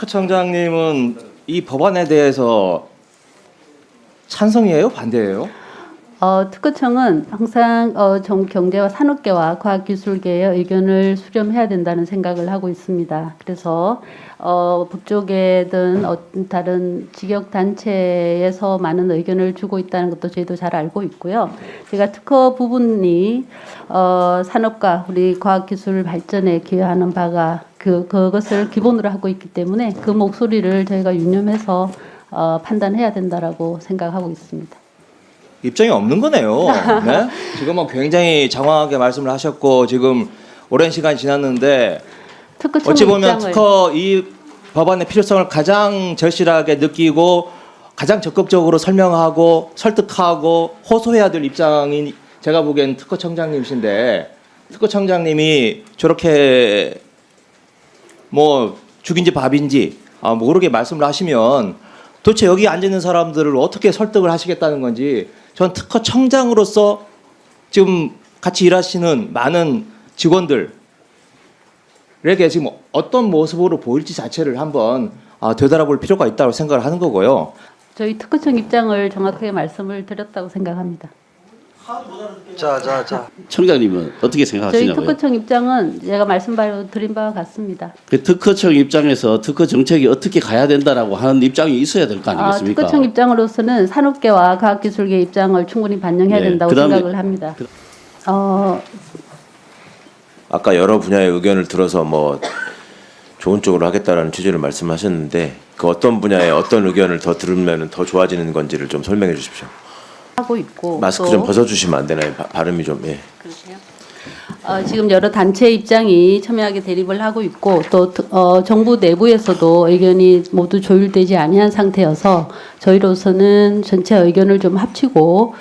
특허청장님은 이 법안에 대해서 찬성이에요? 반대예요? 특허청은 항상 경제와 산업계와 과학기술계의 의견을 수렴해야 된다는 생각을 하고 있습니다. 그래서 북쪽에든 다른 직역단체에서 많은 의견을 주고 있다는 것도 저희도 잘 알고 있고요. 제가 특허 부분이 산업과 우리 과학기술 발전에 기여하는 바가 그것을 기본으로 하고 있기 때문에 그 목소리를 저희가 유념해서 판단해야 된다라고 생각하고 있습니다. 입장이 없는 거네요. 네? 지금은 굉장히 장황하게 말씀을 하셨고 지금 오랜 시간이 지났는데 어찌 보면 특허 이 법안의 필요성을 가장 절실하게 느끼고 가장 적극적으로 설명하고 설득하고 호소해야 될 입장인 제가 보기엔 특허청장님이신데 특허청장님이 저렇게 뭐 죽인지 밥인지 모르게 말씀을 하시면 도대체 여기 앉아 있는 사람들을 어떻게 설득을 하시겠다는 건지 전 특허청장으로서 지금 같이 일하시는 많은 직원들에게 지금 어떤 모습으로 보일지 자체를 한번 되돌아볼 필요가 있다고 생각을 하는 거고요. 저희 특허청 입장을 정확하게 말씀을 드렸다고 생각합니다. 자. 청장님은 어떻게 저희 생각하시냐고요? 특허청 입장은 제가 말씀드린 바와 같습니다. 그 특허청 입장에서 특허 정책이 어떻게 가야 된다라고 하는 입장이 있어야 될 거 아니겠습니까? 특허청 입장으로서는 산업계와 과학기술계 입장을 충분히 반영해야 네, 된다고 생각을 합니다. 아까 여러 분야의 의견을 들어서 뭐 좋은 쪽으로 하겠다라는 취지를 말씀하셨는데 그 어떤 분야에 어떤 의견을 더 들으면 더 좋아지는 건지를 좀 설명해 주십시오. 하고 있고 마스크 좀 벗어주시면 안 되나요? 발음이 좀 예. 그러세요? 지금 여러 단체 입장이 첨예하게 대립을 하고 있고 또 정부 내부에서도 의견이 모두 조율되지 아니한 상태여서 저희로서는 전체 의견을 좀 합치고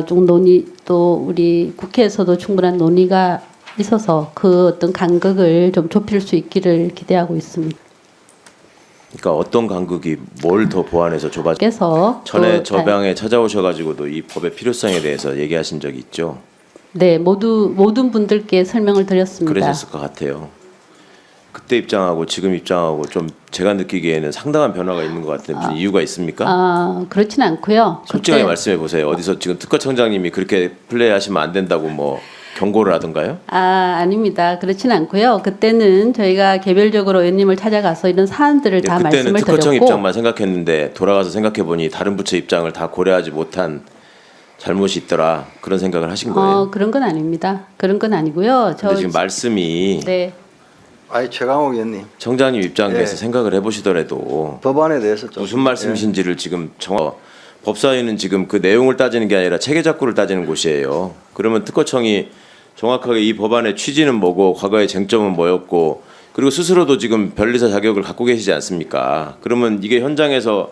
좀 논의 또 우리 국회에서도 충분한 논의가 있어서 그 어떤 간극을 좀 좁힐 수 있기를 기대하고 있습니다. 그러니까 어떤 간극이 뭘 더 보완해서 좁아? 그래서 전에 저 방에 찾아오셔가지고도 이 법의 필요성에 대해서 얘기하신 적이 있죠. 네, 모든 분들께 설명을 드렸습니다. 그러셨을 것 같아요. 그때 입장하고 지금 입장하고 좀 제가 느끼기에는 상당한 변화가 있는 것 같은데 무슨 이유가 있습니까? 그렇진 않고요. 솔직하게 말씀해 보세요. 어디서 지금 특허청장님이 그렇게 플레이하시면 안 된다고 뭐 경고를 하던가요? 아닙니다. 그렇진 않고요. 그때는 저희가 개별적으로 의원님을 찾아가서 이런 사안들을 다 말씀을 그때는 특허청 드렸고 입장만 생각했는데 돌아가서 생각해 보니 다른 부처 입장을 다 고려하지 못한 잘못이 있더라 그런 생각을 하신 거예요. 그런 건 아닙니다. 그런 건 아니고요. 근데 지금 말씀이 네. 아니 최강욱 의원님 청장님 입장에서 예. 생각을 해보시더라도 법안에 대해서 좀 무슨 말씀이신지를 지금 법사위는 지금 그 내용을 따지는 게 아니라 체계작구를 따지는 곳이에요. 그러면 특허청이 정확하게 이 법안의 취지는 뭐고 과거의 쟁점은 뭐였고 그리고 스스로도 지금 변리사 자격을 갖고 계시지 않습니까? 그러면 이게 현장에서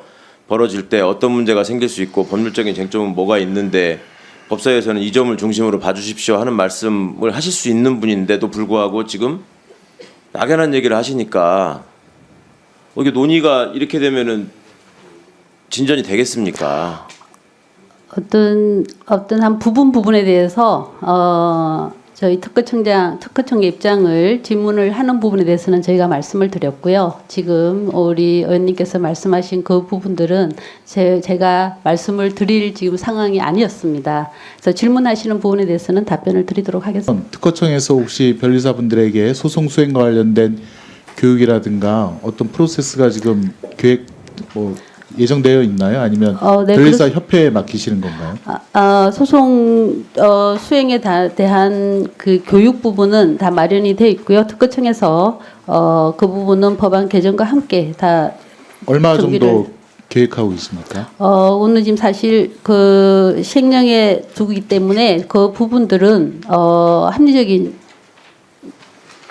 벌어질 때 어떤 문제가 생길 수 있고 법률적인 쟁점은 뭐가 있는데 법사위에서는 이 점을 중심으로 봐주십시오 하는 말씀을 하실 수 있는 분인데도 불구하고 지금 막연한 얘기를 하시니까 이게 논의가 이렇게 되면은 진전이 되겠습니까? 어떤 한 부분에 대해서 저희 특허청의 입장을 질문을 하는 부분에 대해서는 저희가 말씀을 드렸고요. 지금 우리 의원님께서 말씀하신 그 부분들은 제가 말씀을 드릴 지금 상황이 아니었습니다. 그래서 질문하시는 부분에 대해서는 답변을 드리도록 하겠습니다. 특허청에서 혹시 변리사분들에게 소송 수행과 관련된 교육이라든가 어떤 프로세스가 지금 계획 예정되어 있나요? 아니면 네, 변리사 협회에 맡기시는 건가요? 소송 수행에 대한 그 교육 부분은 다 마련이 되어 있고요. 특허청에서 그 부분은 법안 개정과 함께 다 얼마 준비를- 정도 계획하고 있습니까? 오늘 지금 사실 그 시행령에 두기 때문에 그 부분들은 합리적인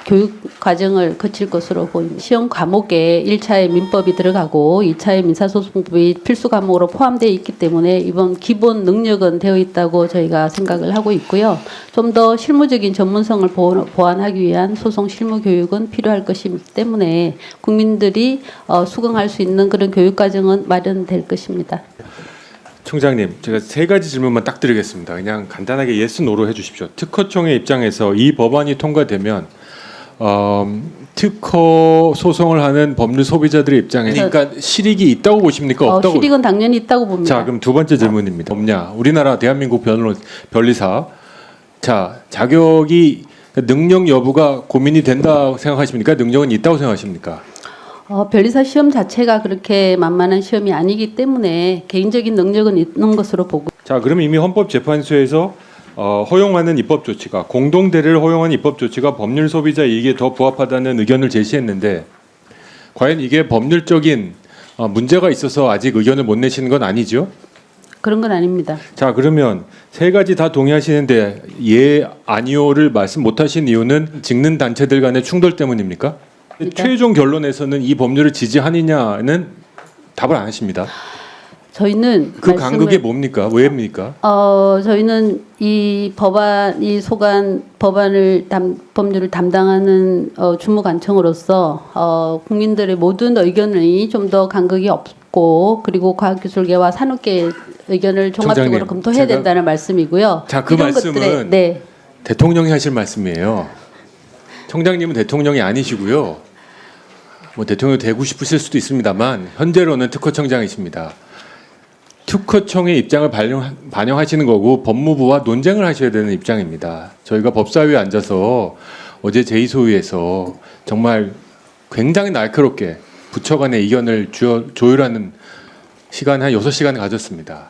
교육 과정을 거칠 것으로 보입니다. 시험 과목에 1차에 민법이 들어가고 2차에 민사소송법이 필수 과목으로 포함되어 있기 때문에 이번 기본 능력은 되어 있다고 저희가 생각을 하고 있고요. 좀 더 실무적인 전문성을 보완하기 위한 소송 실무 교육은 필요할 것이기 때문에 국민들이 수긍할 수 있는 그런 교육 과정은 마련될 것입니다. 청장님, 제가 세 가지 질문만 딱 드리겠습니다. 그냥 간단하게 yes, no로 해주십시오. 특허청의 입장에서 이 법안이 통과되면 특허 소송을 하는 법률 소비자들의 입장에 그러니까 실익이 있다고 보십니까? 없다고? 실익은 당연히 있다고 봅니다. 자, 그럼 두 번째 질문입니다. 없냐? 우리나라 대한민국 변리사 자 자격이 능력 여부가 고민이 된다고 생각하십니까? 능력은 있다고 생각하십니까? 변리사 시험 자체가 그렇게 만만한 시험이 아니기 때문에 개인적인 능력은 있는 것으로 보고. 자, 그럼 이미 헌법재판소에서 허용하는 입법 조치가 공동 대리를 허용한 입법 조치가 법률 소비자 이익에 더 부합하다는 의견을 제시했는데 과연 이게 법률적인 문제가 있어서 아직 의견을 못 내시는 건 아니죠? 그런 건 아닙니다. 자, 그러면 세 가지 다 동의하시는데 예, 아니오를 말씀 못 하신 이유는 직능 단체들 간의 충돌 때문입니까? 최종 결론에서는 이 법률을 지지하느냐는 답을 안 하십니다. 저희는 그 간극이 뭡니까? 왜입니까? 저희는 이 법률을 담당하는 주무관청으로서 국민들의 모든 의견이 좀 더 간극이 없고 그리고 과학기술계와 산업계의 의견을 종합적으로 총장님, 검토해야 된다는 말씀이고요. 자, 그 이런 말씀은 것들에, 네. 대통령이 하실 말씀이에요. 청장님은 대통령이 아니시고요. 뭐 대통령 되고 싶으실 수도 있습니다만 현재로는 특허청장이십니다. 특허청의 입장을 반영하시는 거고 법무부와 논쟁을 하셔야 되는 입장입니다. 저희가 법사위에 앉아서 어제 제2소위에서 정말 굉장히 날카롭게 부처 간의 의견을 조율하는 시간 한 6시간 가졌습니다.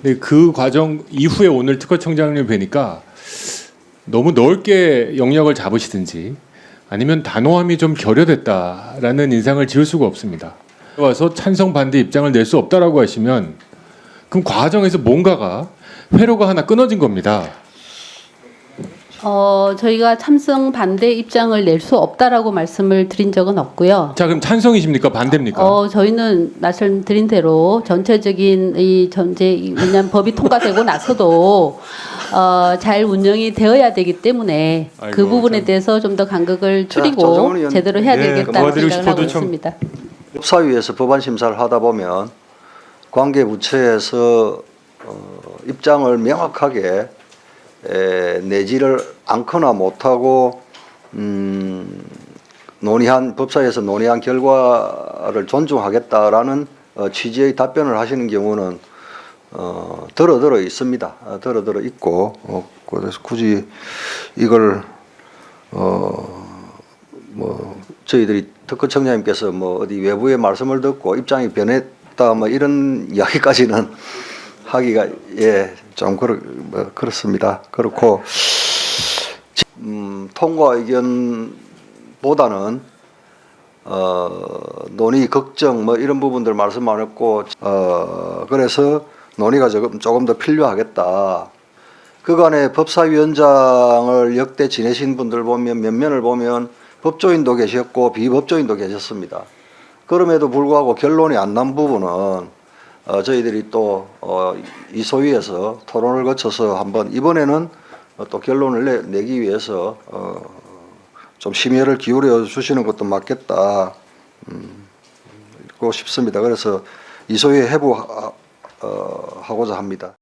근데 그 과정 이후에 오늘 특허청장님을 뵈니까 너무 넓게 영역을 잡으시든지 아니면 단호함이 좀 결여됐다라는 인상을 지울 수가 없습니다. 와서 찬성 반대 입장을 낼 수 없다라고 하시면 그럼 과정에서 뭔가가 회로가 하나 끊어진 겁니다. 저희가 찬성 반대 입장을 낼 수 없다라고 말씀을 드린 적은 없고요. 자, 그럼 찬성이십니까? 반대입니까? 저희는 말씀드린 대로 전체적인 왜냐하면 법이 통과되고 나서도 잘 운영이 되어야 되기 때문에 그 아이고, 부분에 참. 대해서 좀 더 간극을 줄이고 조정훈 의원. 제대로 해야 네, 되겠다는 도와드리고 생각을 하고 싶어도 참- 있습니다. 법사위에서 법안 심사를 하다 보면 관계 부처에서 입장을 명확하게 내지를 않거나 못하고 법사위에서 논의한 결과를 존중하겠다라는 취지의 답변을 하시는 경우는 더러 있습니다. 더러 있고 그래서 굳이 이걸 뭐 저희들이 특허청장님께서 뭐 어디 외부의 말씀을 듣고 입장이 변했다 뭐 이런 이야기까지는 하기가 좀 그렇습니다. 그렇고 통과 의견보다는 논의 걱정 뭐 이런 부분들 말씀 안 했고 그래서 논의가 조금 더 필요하겠다. 그간에 법사위원장을 역대 지내신 분들 보면 몇 면을 보면 법조인도 계셨고 비법조인도 계셨습니다. 그럼에도 불구하고 결론이 안 난 부분은 저희들이 또 이 소위에서 토론을 거쳐서 한번 이번에는 또 결론을 내기 위해서 좀 심혈을 기울여 주시는 것도 맞겠다 고 싶습니다. 그래서 이 소위에 해부하고자 합니다.